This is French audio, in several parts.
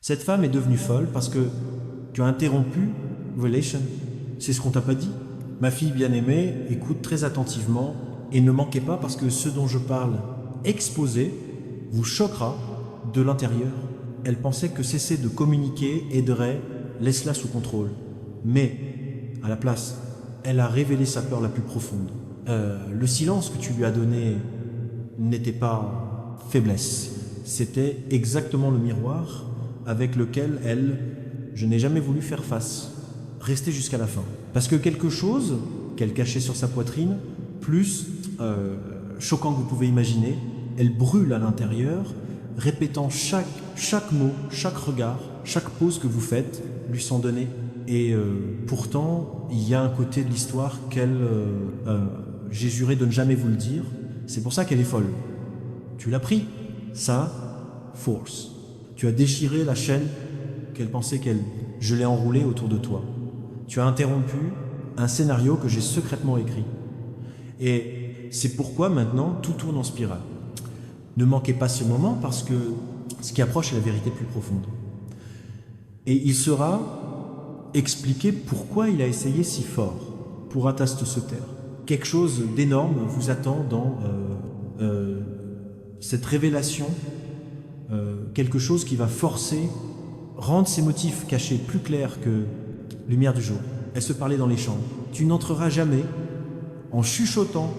Cette femme est devenue folle parce que tu as interrompu relation. C'est ce qu'on t'a pas dit. Ma fille bien-aimée, écoute très attentivement et ne manquez pas parce que ce dont je parle exposé vous choquera de l'intérieur. Elle pensait que cesser de communiquer aiderait, laisse-la sous contrôle. Mais, à la place, elle a révélé sa peur la plus profonde. Le silence que tu lui as donné n'était pas faiblesse. C'était exactement le miroir avec lequel je n'ai jamais voulu faire face. Rester jusqu'à la fin. Parce que quelque chose qu'elle cachait sur sa poitrine, plus choquant que vous pouvez imaginer, elle brûle à l'intérieur, répétant chaque mot, chaque regard, chaque pause que vous faites, lui sont donnés. Et pourtant, il y a un côté de l'histoire j'ai juré de ne jamais vous le dire. C'est pour ça qu'elle est folle. Tu l'as pris, ça, force. Tu as déchiré la chaîne qu'elle pensait je l'ai enroulée autour de toi. Tu as interrompu un scénario que j'ai secrètement écrit. Et c'est pourquoi maintenant tout tourne en spirale. Ne manquez pas ce moment parce que ce qui approche est la vérité plus profonde. Et il sera expliqué pourquoi il a essayé si fort pour Ataste se taire. Quelque chose d'énorme vous attend dans cette révélation, quelque chose qui va forcer, rendre ses motifs cachés plus clairs que lumière du jour. Elle se parlait dans les chambres. Tu n'entreras jamais en chuchotant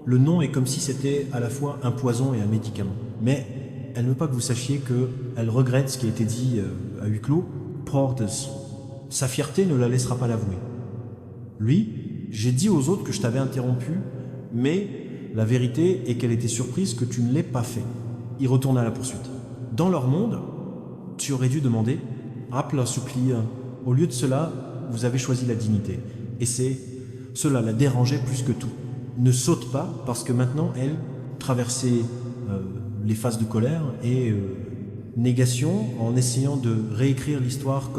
le nom est comme si c'était à la fois un poison et un médicament. Mais elle ne veut pas que vous sachiez qu'elle regrette ce qui a été dit à huis clos. Sa fierté ne la laissera pas l'avouer. Lui, j'ai dit aux autres que je t'avais interrompu, mais la vérité est qu'elle était surprise que tu ne l'aies pas fait. Il retourne à la poursuite. Dans leur monde, tu aurais dû demander « Rappela, supplie, au lieu de cela, vous avez choisi la dignité. » Et cela la dérangeait plus que tout. Ne saute pas, parce que maintenant, elle traversait les phases de colère et négation en essayant de réécrire l'histoire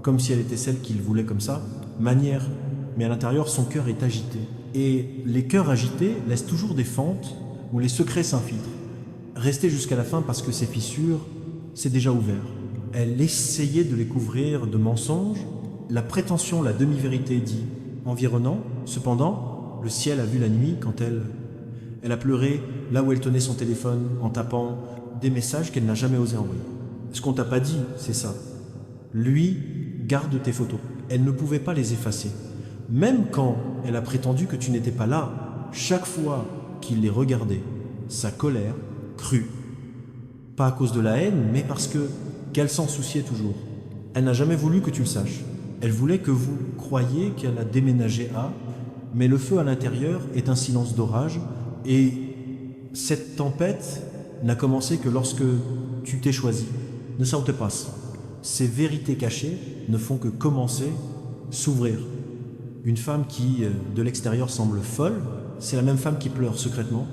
comme si elle était celle qu'il voulait comme ça, manière. Mais à l'intérieur, son cœur est agité. Et les cœurs agités laissent toujours des fentes où les secrets s'infiltrent. Restez jusqu'à la fin parce que ces fissures, c'est déjà ouvert. Elle essayait de les couvrir de mensonges. La prétention, la demi-vérité dit environnant. Cependant, le ciel a vu la nuit quand elle a pleuré là où elle tenait son téléphone en tapant des messages qu'elle n'a jamais osé envoyer. Ce qu'on t'a pas dit, c'est ça. Lui, garde tes photos. Elle ne pouvait pas les effacer. Même quand elle a prétendu que tu n'étais pas là, chaque fois qu'il les regardait, sa colère crut. Pas à cause de la haine, mais parce qu'elle s'en souciait toujours. Elle n'a jamais voulu que tu le saches. Elle voulait que vous croyiez qu'elle a déménagé mais le feu à l'intérieur est un silence d'orage et cette tempête n'a commencé que lorsque tu t'es choisi. Ne saute pas. Ces vérités cachées ne font que commencer, s'ouvrir. Une femme qui, de l'extérieur, semble folle, c'est la même femme qui pleure secrètement,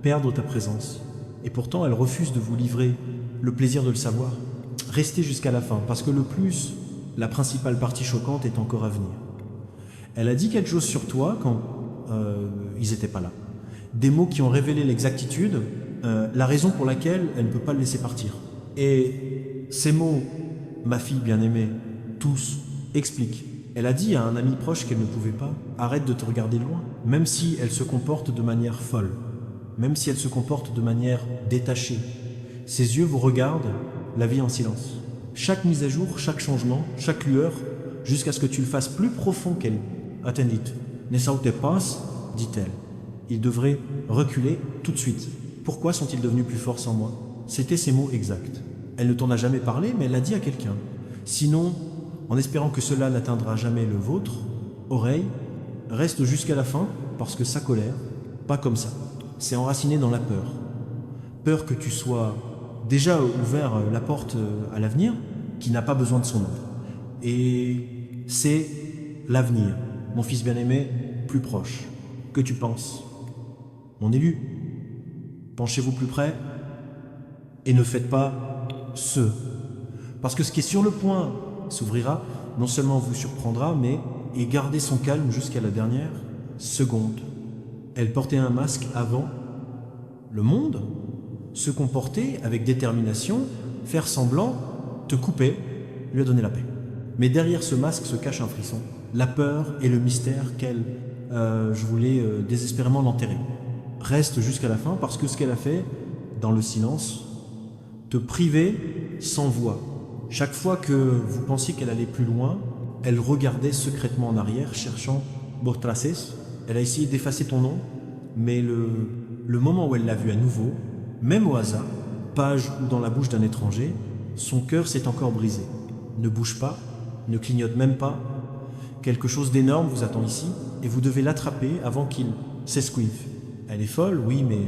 perdre ta présence. Et pourtant, elle refuse de vous livrer le plaisir de le savoir. Restez jusqu'à la fin, parce que la principale partie choquante est encore à venir. Elle a dit quelque chose sur toi quand ils n'étaient pas là. Des mots qui ont révélé l'exactitude, la raison pour laquelle elle ne peut pas le laisser partir. Et ces mots, ma fille bien-aimée, tous, expliquent. Elle a dit à un ami proche qu'elle ne pouvait pas. Arrête de te regarder loin, même si elle se comporte de manière folle, même si elle se comporte de manière détachée. Ses yeux vous regardent, la vie en silence. Chaque mise à jour, chaque changement, chaque lueur, jusqu'à ce que tu le fasses plus profond qu'elle. Attendit. Ne saute pas, dit-elle. Il devrait reculer tout de suite. Pourquoi sont-ils devenus plus forts sans moi? C'était ses mots exacts. Elle ne t'en a jamais parlé, mais elle l'a dit à quelqu'un. Sinon, en espérant que cela n'atteindra jamais le vôtre, oreille, reste jusqu'à la fin, parce que sa colère, pas comme ça, c'est enraciné dans la peur. Peur que tu sois déjà ouvert la porte à l'avenir, qui n'a pas besoin de son nom. Et c'est l'avenir, mon fils bien-aimé, plus proche. Que tu penses? Mon élu, penchez-vous plus près et ne faites pas ce. Parce que ce qui est sur le point s'ouvrira, non seulement vous surprendra, mais et gardez son calme jusqu'à la dernière seconde. Elle portait un masque avant le monde, se comporter avec détermination, faire semblant te couper, lui a donné la paix. Mais derrière ce masque se cache un frisson, la peur et le mystère qu'elle, je voulais désespérément l'enterrer. Reste jusqu'à la fin parce que ce qu'elle a fait, dans le silence, te priver sans voix. Chaque fois que vous pensiez qu'elle allait plus loin, elle regardait secrètement en arrière, cherchant Bortraces. Elle a essayé d'effacer ton nom, mais le moment où elle l'a vu à nouveau, même au hasard, page ou dans la bouche d'un étranger, son cœur s'est encore brisé. Ne bouge pas, ne clignote même pas. Quelque chose d'énorme vous attend ici, et vous devez l'attraper avant qu'il s'esquive. Elle est folle, oui, mais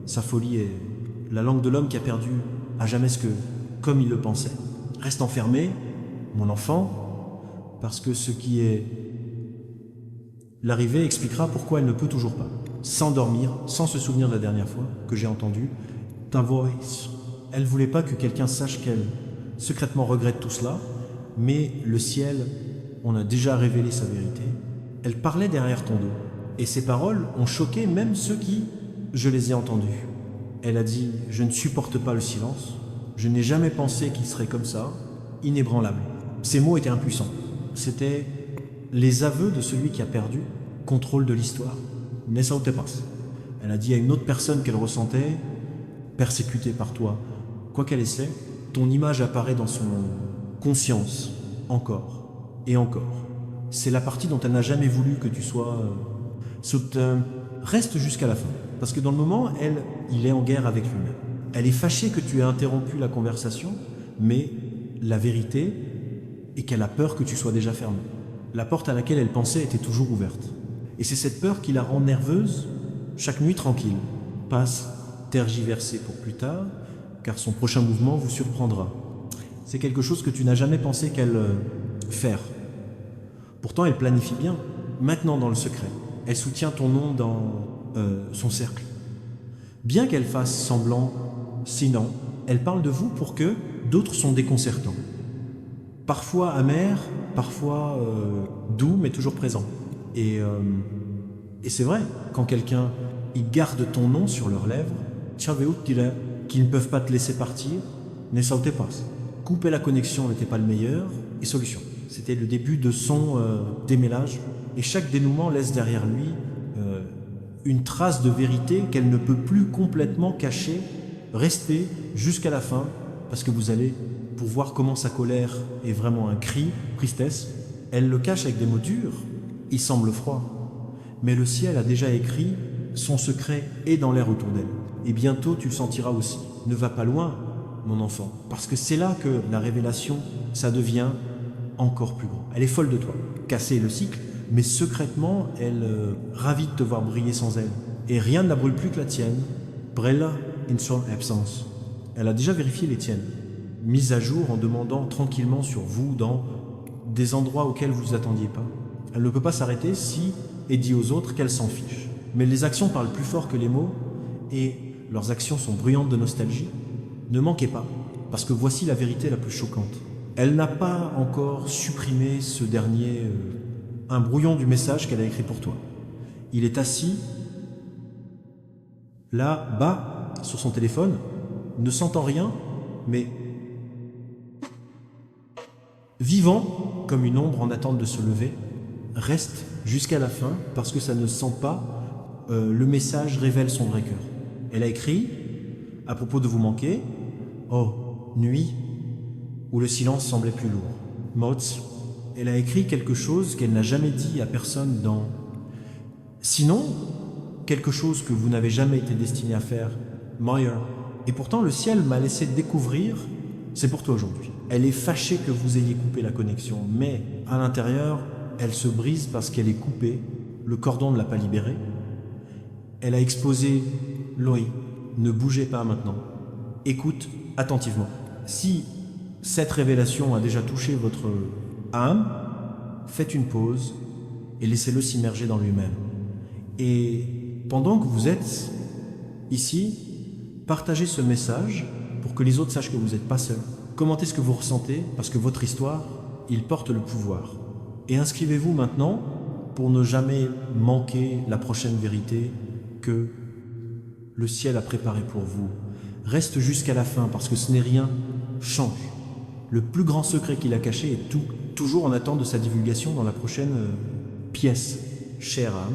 sa folie est la langue de l'homme qui a perdu à jamais ce que, comme il le pensait. Reste enfermé, mon enfant, parce que ce qui est l'arrivée expliquera pourquoi elle ne peut toujours pas s'endormir sans se souvenir de la dernière fois que j'ai entendu ta voice. Elle voulait pas que quelqu'un sache qu'elle secrètement regrette tout cela, mais le ciel, on a déjà révélé sa vérité. Elle parlait derrière ton dos, et ses paroles ont choqué même ceux qui, je les ai entendus. Elle a dit « Je ne supporte pas le silence, je n'ai jamais pensé qu'il serait comme ça, inébranlable. » Ces mots étaient impuissants. C'était les aveux de celui qui a perdu contrôle de l'histoire. Nessa pas. Elle a dit à une autre personne qu'elle ressentait persécutée par toi. Quoi qu'elle essaie, ton image apparaît dans son conscience, encore et encore. C'est la partie dont elle n'a jamais voulu que tu sois... Reste jusqu'à la fin. Parce que dans le moment, il est en guerre avec lui-même. Elle est fâchée que tu aies interrompu la conversation, mais la vérité est qu'elle a peur que tu sois déjà fermé. La porte à laquelle elle pensait était toujours ouverte. Et c'est cette peur qui la rend nerveuse chaque nuit tranquille. Passe tergiversée pour plus tard, car son prochain mouvement vous surprendra. C'est quelque chose que tu n'as jamais pensé qu'elle faire. Pourtant, elle planifie bien, maintenant dans le secret. Elle soutient ton nom dans son cercle. Bien qu'elle fasse semblant, sinon, elle parle de vous pour que d'autres sont déconcertants. Parfois amer, parfois doux, mais toujours présent. Et c'est vrai, quand quelqu'un il garde ton nom sur leurs lèvres, qu'ils ne peuvent pas te laisser partir, ne sautez pas. Couper la connexion n'était pas le meilleur, et solution. C'était le début de son démêlage, et chaque dénouement laisse derrière lui une trace de vérité qu'elle ne peut plus complètement cacher. Restez jusqu'à la fin, parce que vous allez, pour voir comment sa colère est vraiment un cri, tristesse, elle le cache avec des mots durs, il semble froid. Mais le ciel a déjà écrit, son secret est dans l'air autour d'elle. Et bientôt tu le sentiras aussi. Ne va pas loin, mon enfant, parce que c'est là que la révélation, ça devient encore plus grand. Elle est folle de toi, casser le cycle, mais secrètement, elle ravie de te voir briller sans elle. Et rien ne la brûle plus que la tienne. Brella in son absence. Elle a déjà vérifié les tiennes, mise à jour en demandant tranquillement sur vous dans des endroits auxquels vous ne vous attendiez pas. Elle ne peut pas s'arrêter si et dit aux autres qu'elle s'en fiche. Mais les actions parlent plus fort que les mots, et leurs actions sont bruyantes de nostalgie. Ne manquez pas, parce que voici la vérité la plus choquante. Elle n'a pas encore supprimé ce dernier un brouillon du message qu'elle a écrit pour toi. Il est assis là, bas, sur son téléphone, ne sentant rien, mais vivant comme une ombre en attente de se lever, reste jusqu'à la fin parce que ça ne sent pas le message révèle son vrai cœur. Elle a écrit à propos de vous manquer, oh, nuit, où le silence semblait plus lourd. Mots, elle a écrit quelque chose qu'elle n'a jamais dit à personne dans... Sinon, quelque chose que vous n'avez jamais été destiné à faire, Meyer. Et pourtant, le ciel m'a laissé découvrir, c'est pour toi aujourd'hui. Elle est fâchée que vous ayez coupé la connexion, mais à l'intérieur, elle se brise parce qu'elle est coupée, le cordon ne l'a pas libérée. Elle a exposé Loï, ne bougez pas maintenant. Écoute attentivement. Si cette révélation a déjà touché votre âme, faites une pause et laissez-le s'immerger dans lui-même. Et pendant que vous êtes ici, partagez ce message pour que les autres sachent que vous n'êtes pas seul. Commentez ce que vous ressentez, parce que votre histoire, il porte le pouvoir. Et inscrivez-vous maintenant pour ne jamais manquer la prochaine vérité que le ciel a préparée pour vous. Reste jusqu'à la fin, parce que ce n'est rien, change. Le plus grand secret qu'il a caché est toujours en attente de sa divulgation dans la prochaine pièce. Chère âme,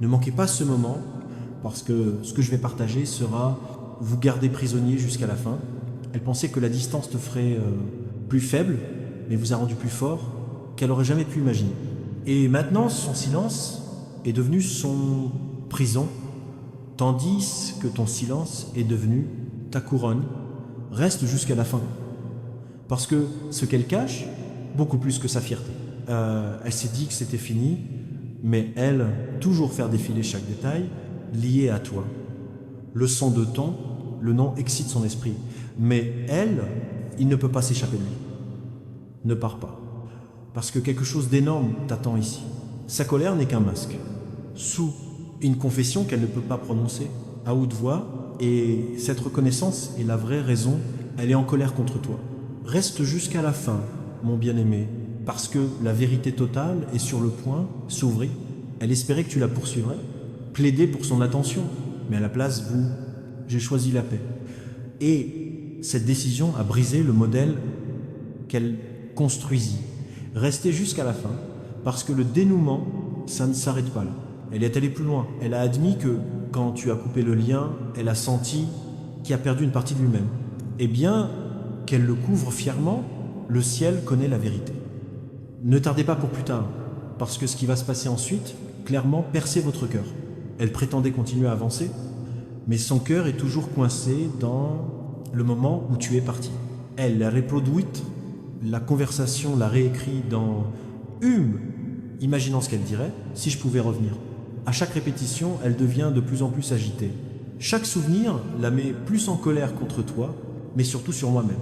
ne manquez pas ce moment, parce que ce que je vais partager sera vous garder prisonnier jusqu'à la fin. Elle pensait que la distance te ferait plus faible, mais vous a rendu plus fort qu'elle aurait jamais pu imaginer. Et maintenant, son silence est devenu son prison, tandis que ton silence est devenu ta couronne. Reste jusqu'à la fin. Parce que ce qu'elle cache, beaucoup plus que sa fierté. Elle s'est dit que c'était fini, mais elle, toujours faire défiler chaque détail, lié à toi. Le son de ton, le nom excite son esprit. Mais elle, il ne peut pas s'échapper de lui. Ne pars pas. Parce que quelque chose d'énorme t'attend ici. Sa colère n'est qu'un masque. Sous une confession qu'elle ne peut pas prononcer, à haute voix, et cette reconnaissance est la vraie raison, elle est en colère contre toi. Reste jusqu'à la fin, mon bien-aimé, parce que la vérité totale est sur le point s'ouvrir. Elle espérait que tu la poursuivrais, plaider pour son attention, mais à la place, j'ai choisi la paix. Et cette décision a brisé le modèle qu'elle construisit. Restez jusqu'à la fin, parce que le dénouement, ça ne s'arrête pas là. Elle est allée plus loin. Elle a admis que, quand tu as coupé le lien, elle a senti qu'il a perdu une partie de lui-même. Eh bien, qu'elle le couvre fièrement, le ciel connaît la vérité. Ne tardez pas pour plus tard, parce que ce qui va se passer ensuite, clairement, percez votre cœur. Elle prétendait continuer à avancer, mais son cœur est toujours coincé dans le moment où tu es parti. Elle a reproduit la conversation, l'a réécrit dans imaginant ce qu'elle dirait si je pouvais revenir. À chaque répétition, elle devient de plus en plus agitée. Chaque souvenir la met plus en colère contre toi, mais surtout sur moi-même.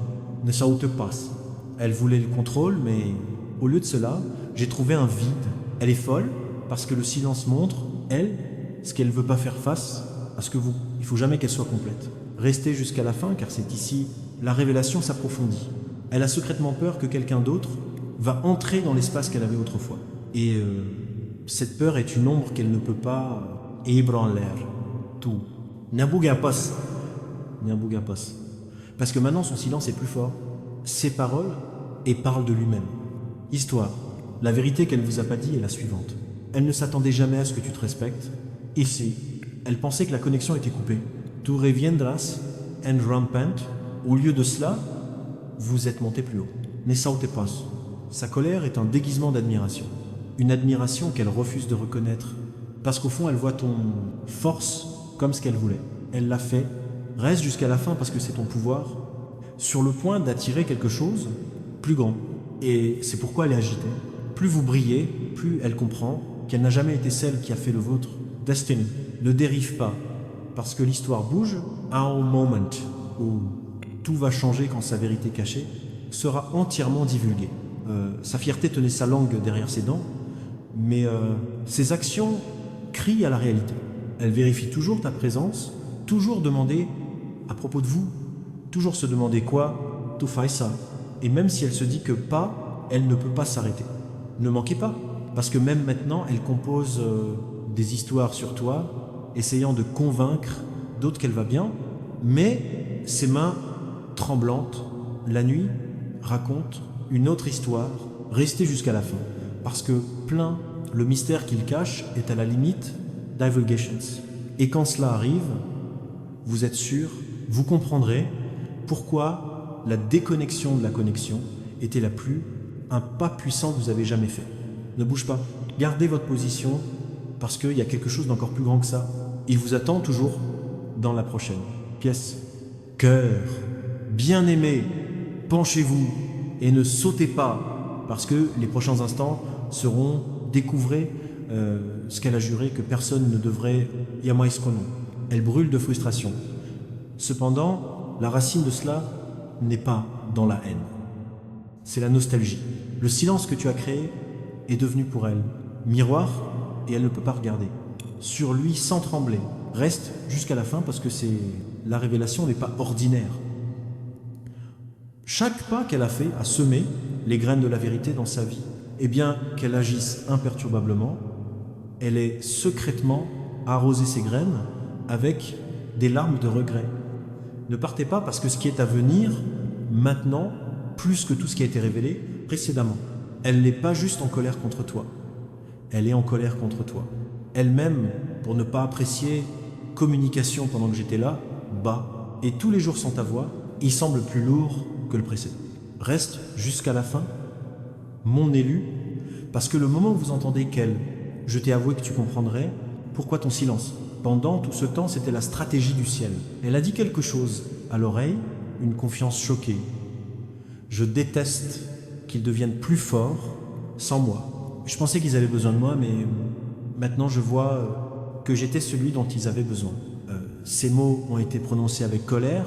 Ne ça te passe. Elle voulait le contrôle, mais au lieu de cela, j'ai trouvé un vide. Elle est folle, parce que le silence montre, elle, ce qu'elle ne veut pas faire face à ce que vous. Il ne faut jamais qu'elle soit complète. Restez jusqu'à la fin, car c'est ici, la révélation s'approfondit. Elle a secrètement peur que quelqu'un d'autre va entrer dans l'espace qu'elle avait autrefois. Et cette peur est une ombre qu'elle ne peut pas ébranler. Tout. N'abougapas. Parce que maintenant son silence est plus fort. Ses paroles et parle de lui-même. Histoire. La vérité qu'elle ne vous a pas dit est la suivante. Elle ne s'attendait jamais à ce que tu te respectes. Ici, elle pensait que la connexion était coupée. Tu reviendras en rampant. Au lieu de cela, vous êtes monté plus haut. Ne saute pas. Sa colère est un déguisement d'admiration. Une admiration qu'elle refuse de reconnaître. Parce qu'au fond, elle voit ton force comme ce qu'elle voulait. Elle l'a fait. Reste jusqu'à la fin parce que c'est ton pouvoir. Sur le point d'attirer quelque chose plus grand. Et c'est pourquoi elle est agitée. Plus vous brillez, plus elle comprend qu'elle n'a jamais été celle qui a fait le vôtre. Destiny. Ne dérive pas. Parce que l'histoire bouge à un moment où tout va changer quand sa vérité cachée sera entièrement divulguée. Sa fierté tenait sa langue derrière ses dents, mais ses actions crient à la réalité. Elle vérifie toujours ta présence, toujours demander à propos de vous, toujours se demander quoi, tu fais ça. Et même si elle se dit que pas, elle ne peut pas s'arrêter. Ne manquez pas, parce que même maintenant, elle compose des histoires sur toi, essayant de convaincre d'autres qu'elle va bien, mais ses mains tremblantes, la nuit, racontent une autre histoire, restez jusqu'à la fin, parce que le mystère qu'il cache est à la limite divulgations. Et quand cela arrive, vous êtes sûr, vous comprendrez pourquoi la déconnexion de la connexion était un pas puissant que vous avez jamais fait. Ne bouge pas, gardez votre position, parce qu'il y a quelque chose d'encore plus grand que ça. Il vous attend toujours dans la prochaine pièce. Cœur, bien-aimé, penchez-vous et ne sautez pas, parce que les prochains instants seront découvrez ce qu'elle a juré que personne ne devrait yamaïskonon. Elle brûle de frustration. Cependant, la racine de cela n'est pas dans la haine. C'est la nostalgie. Le silence que tu as créé est devenu pour elle miroir et elle ne peut pas regarder. Sur lui sans trembler. Reste jusqu'à la fin parce que la révélation n'est pas ordinaire. Chaque pas qu'elle a fait a semé les graines de la vérité dans sa vie. Et bien qu'elle agisse imperturbablement, elle est secrètement arrosé ses graines avec des larmes de regret. Ne partez pas parce que ce qui est à venir, maintenant, plus que tout ce qui a été révélé précédemment. Elle n'est pas juste en colère contre toi, elle est en colère contre toi. Elle-même, pour ne pas apprécier communication pendant que j'étais là, bas, et tous les jours sans ta voix, il semble plus lourd que le précédent. Reste jusqu'à la fin, mon élu, parce que le moment où vous entendez qu'elle, je t'ai avoué que tu comprendrais, pourquoi ton silence? Pendant tout ce temps, c'était la stratégie du ciel. Elle a dit quelque chose à l'oreille, une confiance choquée. Je déteste qu'ils deviennent plus forts sans moi. Je pensais qu'ils avaient besoin de moi, mais maintenant je vois que j'étais celui dont ils avaient besoin. Ces mots ont été prononcés avec colère,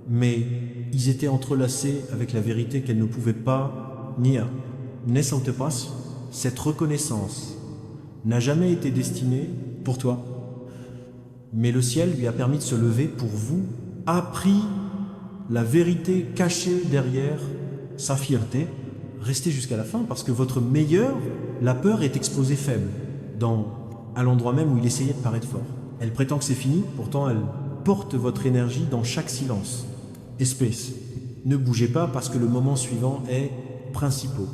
mais ils étaient entrelacés avec la vérité qu'elle ne pouvait pas nier. Ne saute pas, cette reconnaissance n'a jamais été destinée pour toi. Mais le ciel lui a permis de se lever pour vous, a pris la vérité cachée derrière sa fierté. Restez jusqu'à la fin parce que votre meilleur, la peur, est exposée faible, à l'endroit même où il essayait de paraître fort. Elle prétend que c'est fini, pourtant elle porte votre énergie dans chaque silence. Espèce, ne bougez pas parce que le moment suivant est principal.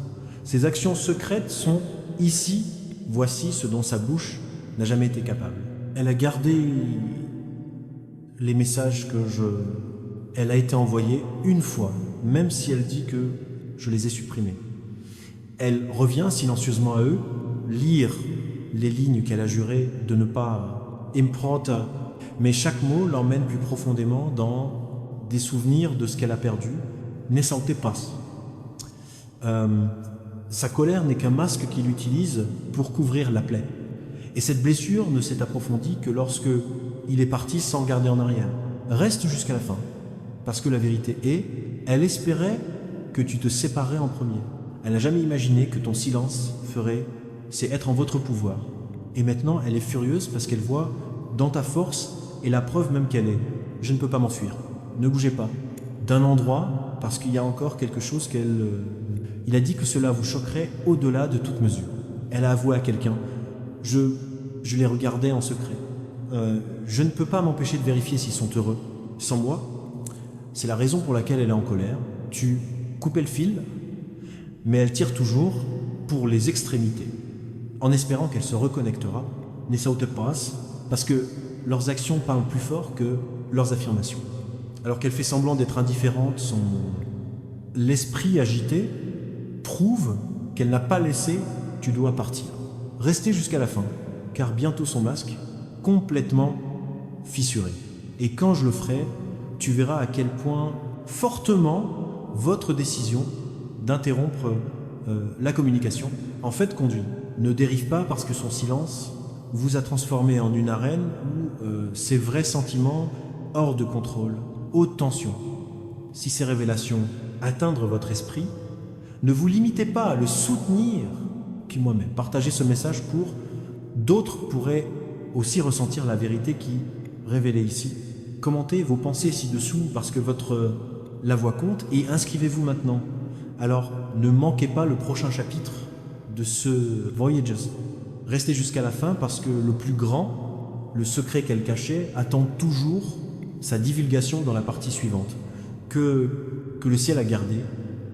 Ces actions secrètes sont ici, voici ce dont sa bouche n'a jamais été capable. Elle a gardé les messages elle a été envoyée une fois, même si elle dit que je les ai supprimés. Elle revient silencieusement à eux, lire les lignes qu'elle a juré de ne pas importer, mais chaque mot l'emmène plus profondément dans des souvenirs de ce qu'elle a perdu. Ne sautez pas. Sa colère n'est qu'un masque qu'il utilise pour couvrir la plaie. Et cette blessure ne s'est approfondie que lorsque il est parti sans regarder en arrière. Reste jusqu'à la fin, parce que la vérité est, elle espérait que tu te séparais en premier. Elle n'a jamais imaginé que ton silence c'est être en votre pouvoir. Et maintenant, elle est furieuse parce qu'elle voit dans ta force et la preuve même qu'elle est. Je ne peux pas m'enfuir. Ne bougez pas. D'un endroit, parce qu'il y a encore quelque chose il a dit que cela vous choquerait au-delà de toute mesure. Elle a avoué à quelqu'un. Je les regardais en secret. Je ne peux pas m'empêcher de vérifier s'ils sont heureux. Sans moi, c'est la raison pour laquelle elle est en colère. Tu coupais le fil, mais elle tire toujours pour les extrémités, en espérant qu'elle se reconnectera. Ne saute pas, parce que leurs actions parlent plus fort que leurs affirmations. Alors qu'elle fait semblant d'être indifférente, l'esprit agité prouve qu'elle n'a pas laissé « tu dois partir ». Restez jusqu'à la fin, car bientôt son masque, complètement fissuré. Et quand je le ferai, tu verras à quel point fortement votre décision d'interrompre la communication en fait conduit. Ne dérive pas parce que son silence vous a transformé en une arène où ses vrais sentiments hors de contrôle, haute tension. Si ces révélations atteignent votre esprit, ne vous limitez pas à le soutenir, puis moi-même. Partagez ce message pour d'autres pourraient aussi ressentir la vérité qui est révélée ici. Commentez vos pensées ci-dessous parce que la voix compte et inscrivez-vous maintenant. Alors ne manquez pas le prochain chapitre de ce Voyages. Restez jusqu'à la fin parce que le plus grand, le secret qu'elle cachait, attend toujours sa divulgation dans la partie suivante, que le ciel a gardé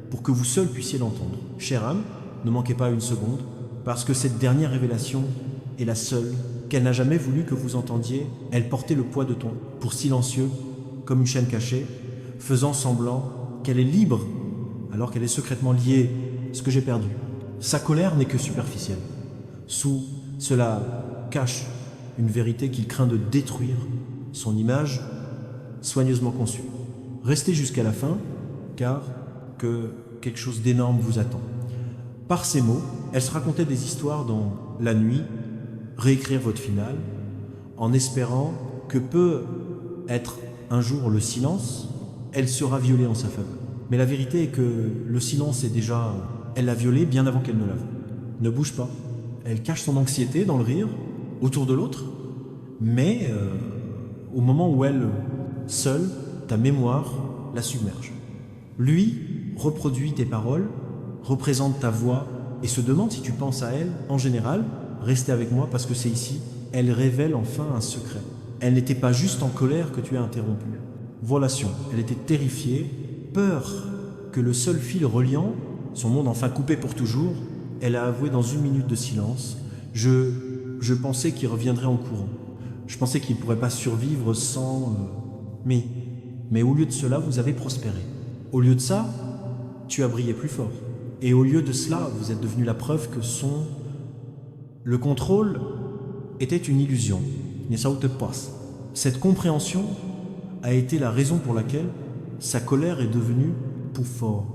pour que vous seul puissiez l'entendre. Chère âme, ne manquez pas une seconde, parce que cette dernière révélation est la seule qu'elle n'a jamais voulu que vous entendiez. Elle portait le poids de ton pour silencieux, comme une chaîne cachée, faisant semblant qu'elle est libre, alors qu'elle est secrètement liée. Ce que j'ai perdu. Sa colère n'est que superficielle. Sous cela cache une vérité qu'il craint de détruire, son image soigneusement conçue. Restez jusqu'à la fin, car quelque chose d'énorme vous attend. Par ces mots, elle se racontait des histoires dans la nuit, réécrire votre finale, en espérant que peut être un jour le silence, elle sera violée en sa faveur. Mais la vérité est que le silence est déjà... Elle l'a violée bien avant qu'elle ne l'avoue. Ne bouge pas. Elle cache son anxiété dans le rire, autour de l'autre, mais au moment où elle, seule, ta mémoire la submerge. Lui reproduit tes paroles, représente ta voix et se demande si tu penses à elle. En général, restez avec moi parce que c'est ici. Elle révèle enfin un secret. Elle n'était pas juste en colère que tu as interrompu. Volation, elle était terrifiée, peur que le seul fil reliant, son monde enfin coupé pour toujours, elle a avoué dans une minute de silence, je pensais qu'il reviendrait en courant. Je pensais qu'il ne pourrait pas survivre sans... Mais au lieu de cela, vous avez prospéré. Au lieu de ça, tu as brillé plus fort. Et au lieu de cela, vous êtes devenu la preuve que le contrôle était une illusion. Cette compréhension a été la raison pour laquelle sa colère est devenue plus forte.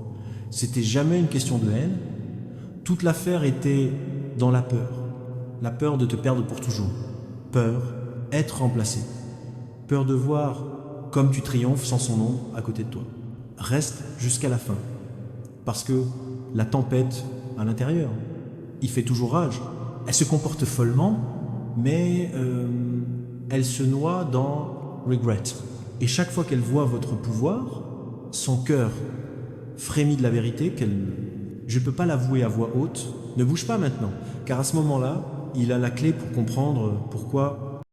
C'était jamais une question de haine. Toute l'affaire était dans la peur. La peur de te perdre pour toujours. Peur, être remplacé. Peur de voir comme tu triomphes sans son ombre à côté de toi. Reste jusqu'à la fin. Parce que la tempête à l'intérieur, il fait toujours rage. Elle se comporte follement, mais elle se noie dans regret. Et chaque fois qu'elle voit votre pouvoir, son cœur frémit de la vérité qu'elle... Je ne peux pas l'avouer à voix haute. Ne bouge pas maintenant, car à ce moment-là, il a la clé pour comprendre pourquoi